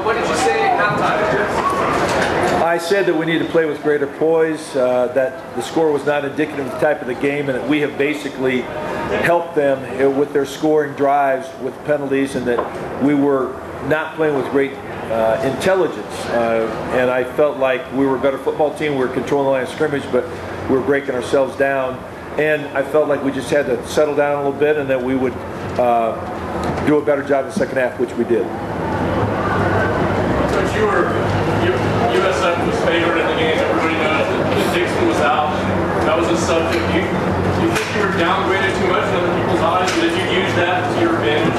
what did you say at halftime? I said that we need to play with greater poise, that the score was not indicative of the type of the game, and that we have basically helped them with their scoring drives with penalties, and that we were not playing with great intelligence. And I felt like we were a better football team. We were controlling the line of scrimmage, but we were breaking ourselves down. And I felt like we just had to settle down a little bit, and that we would do a better job in the second half, which we did. Coach, USF was favored in the game. Everybody knows that Dixon was out. That was a subject. Do you think you were downgraded too much in other people's eyes? Did you use that to your advantage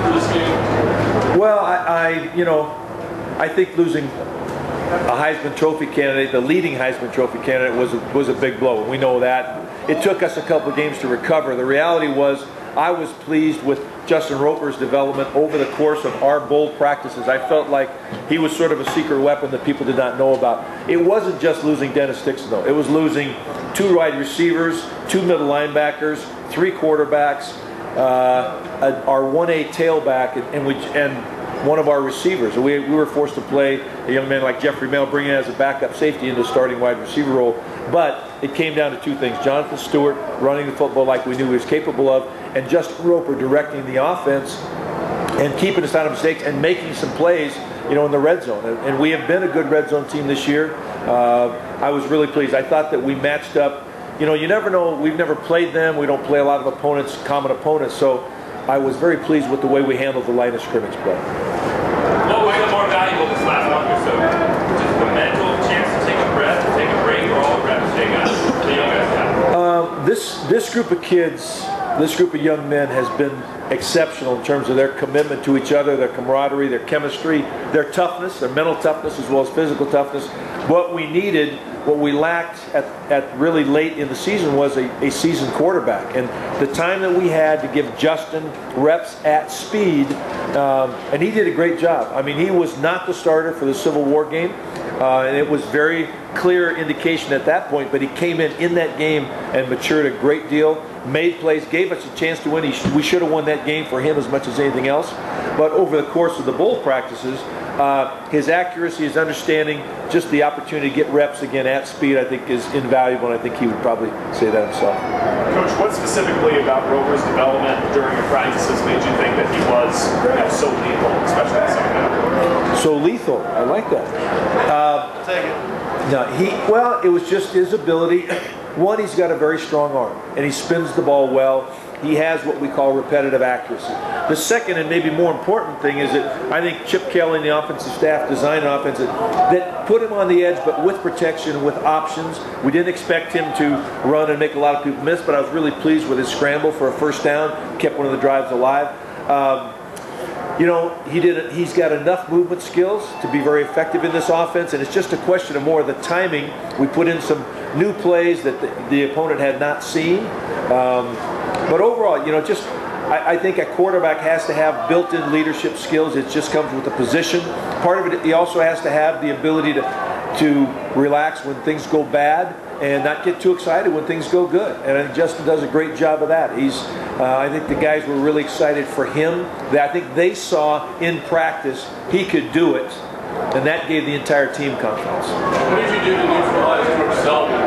for this game? Well, I think losing a Heisman Trophy candidate, the leading Heisman Trophy candidate, was a big blow. We know that. It took us a couple of games to recover. The reality was, I was pleased with Justin Roper's development over the course of our bowl practices. I felt like he was sort of a secret weapon that people did not know about. It wasn't just losing Dennis Dixon, though. It was losing 2 wide receivers, 2 middle linebackers, 3 quarterbacks, our 1A tailback, and one of our receivers. We were forced to play a young man like Jeffrey Mel, bringing in as a backup safety into the starting wide receiver role. But it came down to 2 things: Jonathan Stewart running the football like we knew he was capable of, and Justin Roper directing the offense and keeping us out of mistakes and making some plays, in the red zone. And we have been a good red zone team this year. I was really pleased. I thought that we matched up. You never know. We've never played them. We don't play a lot of opponents, common opponents. So I was very pleased with the way we handled the line of scrimmage play. What was more valuable this last month or so? Just the mental chance to take a breath, to take a break, or all the reps the young guys have? This group of kids, this group of young men has been exceptional in terms of their commitment to each other, their camaraderie, their chemistry, their toughness, their mental toughness as well as physical toughness. What we needed, what we lacked at really late in the season was a seasoned quarterback. And the time that we had to give Justin reps at speed, and he did a great job. I mean, he was not the starter for the Civil War game, and it was very clear indication at that point, but he came in that game and matured a great deal, made plays, gave us a chance to win. We should have won that game for him as much as anything else. But over the course of the bowl practices, his accuracy, his understanding, just the opportunity to get reps again at speed, I think is invaluable, and I think he would probably say that himself. Coach, what specifically about Roper's development during the practices made you think that he was so lethal, especially in the second half? So lethal, I like that. Take it. No, it was just his ability. One, he's got a very strong arm, and he spins the ball well. He has what we call repetitive accuracy. The second and maybe more important thing is that I think Chip Kelly and the offensive staff designed an offense that put him on the edge, but with protection, with options. We didn't expect him to run and make a lot of people miss, but I was really pleased with his scramble for a first down, kept one of the drives alive. He's got enough movement skills to be very effective in this offense, and it's just a question of more of the timing. We put in some new plays that the opponent had not seen. But overall, I think a quarterback has to have built-in leadership skills. It just comes with the position. Part of it, he also has to have the ability to relax when things go bad and not get too excited when things go good. And I think Justin does a great job of that. I think the guys were really excited for him. I think they saw in practice he could do it, and that gave the entire team confidence. What did you do to neutralize George Sullivan?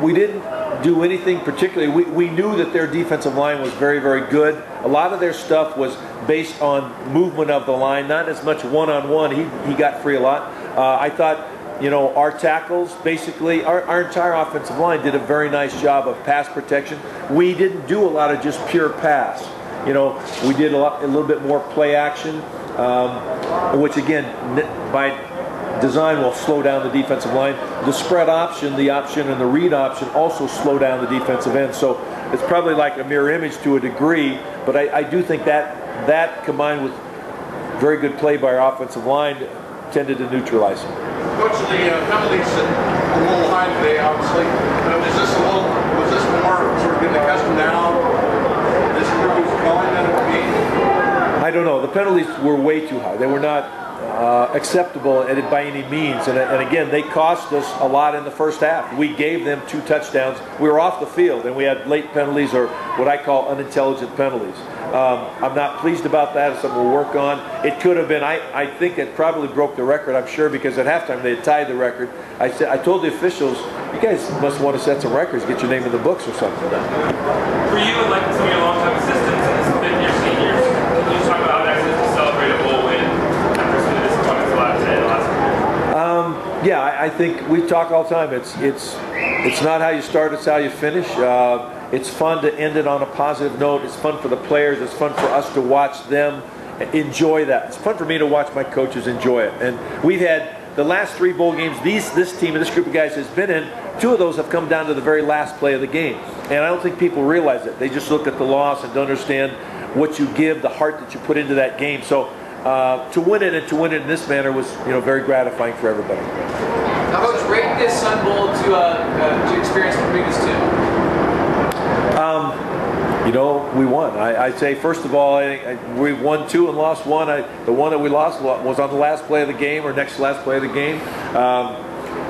We didn't do anything particularly. We knew that their defensive line was very, very good. A lot of their stuff was based on movement of the line, not as much one-on-one. He got free a lot. I thought, our tackles, basically, our entire offensive line did a very nice job of pass protection. We didn't do a lot of just pure pass. We did a little bit more play action, which again, by design will slow down the defensive line. The spread option, the option, and the read option also slow down the defensive end. So it's probably like a mirror image to a degree, but I do think that combined with very good play by our offensive line tended to neutralize him. Coach, the penalties a little high today, obviously. Was this more sort of getting accustomed now? This group is calling that a game? I don't know. The penalties were way too high. They were not. acceptable by any means. And again, they cost us a lot in the first half. We gave them 2 touchdowns. We were off the field, and we had late penalties, or what I call unintelligent penalties. I'm not pleased about that. It's something we'll work on. It could have been, I think it probably broke the record, I'm sure, because at halftime they had tied the record. I told the officials, you guys must want to set some records, get your name in the books or something. For you and like some of your longtime assistants and this fifth-year seniors, can you just talk about how that is to celebrate a bowl win after some of the disappointments the last year? Yeah, I think we talk all the time. It's not how you start, it's how you finish. It's fun to end it on a positive note. It's fun for the players. It's fun for us to watch them enjoy that. It's fun for me to watch my coaches enjoy it. And we've had the last 3 bowl games this team and this group of guys has been in. 2 of those have come down to the very last play of the game. And I don't think people realize it. They just look at the loss and don't understand what you give, the heart that you put into that game. So to win it and to win it in this manner was, very gratifying for everybody. How about rate this Sun Bowl to experience the previous 2? We won. I'd say, first of all, we won 2 and lost 1. The one that we lost was on the last play of the game, or next to last play of the game.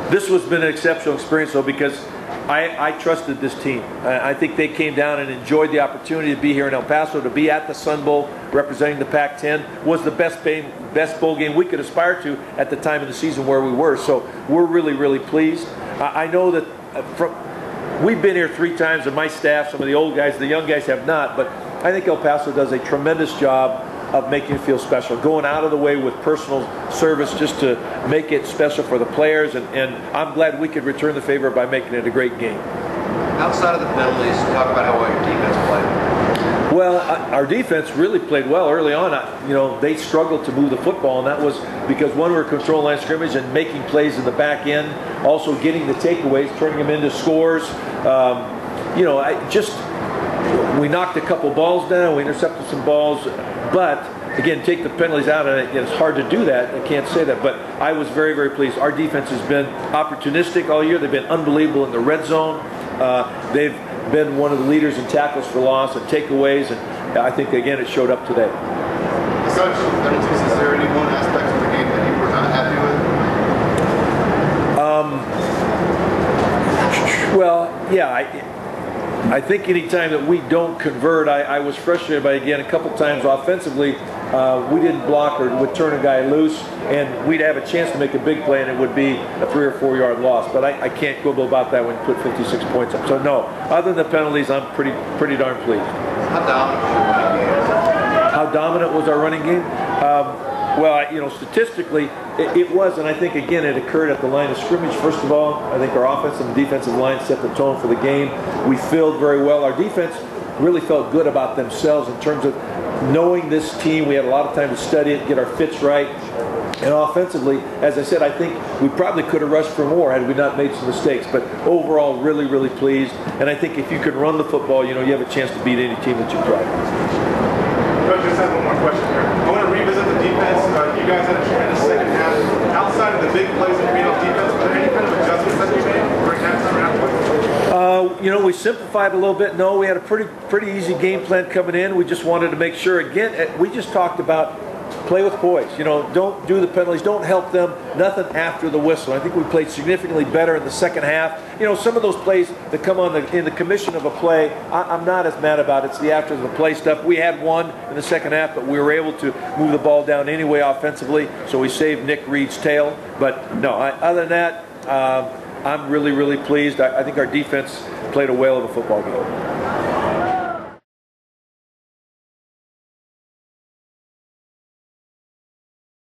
This has been an exceptional experience, though, because I trusted this team. I think they came down and enjoyed the opportunity to be here in El Paso, to be at the Sun Bowl representing the Pac-10. Was the best bowl game we could aspire to at the time of the season where we were. So we're really, really pleased. I know that we've been here 3 times, and my staff, some of the old guys, the young guys have not, but I think El Paso does a tremendous job of making it feel special, going out of the way with personal service just to make it special for the players, and I'm glad we could return the favor by making it a great game. Outside of the penalties, talk about how well your defense played. Well, our defense really played well early on. They struggled to move the football, and that was because, one, we were controlling line of scrimmage and making plays in the back end, also getting the takeaways, turning them into scores. We knocked a couple balls down, we intercepted some balls, but again, take the penalties out, and it's hard to do that. I can't say that, but I was very, very pleased. Our defense has been opportunistic all year. They've been unbelievable in the red zone. They've been one of the leaders in tackles for loss and takeaways, and I think, again, it showed up today. Besides the penalties, is there any one aspect of the game that you were not happy with? Well, yeah, I think any time that we don't convert, I was frustrated by, again, a couple times offensively, we didn't block or would turn a guy loose, and we'd have a chance to make a big play, and it would be a 3 or 4 yard loss. But I can't quibble about that when you put 56 points up. So no, other than the penalties, I'm pretty darn pleased. How dominant was your running game? How dominant was our running game? Well, statistically, it was, and I think, again, it occurred at the line of scrimmage. First of all, I think our offensive and defensive line set the tone for the game. We filled very well. Our defense really felt good about themselves in terms of knowing this team. We had a lot of time to study it, get our fits right. And offensively, as I said, I think we probably could have rushed for more had we not made some mistakes. But overall, really, really pleased. And I think if you can run the football, you have a chance to beat any team that you play. Coach, just have one more question here. I want to revisit the defense. You guys had a tremendous second half. Outside of the big plays that you made on defense, were there any kind of adjustments that you made during halftime or afterwards? We simplified a little bit. No, we had a pretty easy game plan coming in. We just wanted to make sure, again, we just talked about play with poise. Don't do the penalties. Don't help them. Nothing after the whistle. I think we played significantly better in the second half. Some of those plays that come on in the commission of a play, I'm not as mad about. It's the after the play stuff. We had one in the second half, but we were able to move the ball down anyway offensively, so we saved Nick Reed's tail. But no, other than that, I'm really, really pleased. I think our defense played a whale of a football game.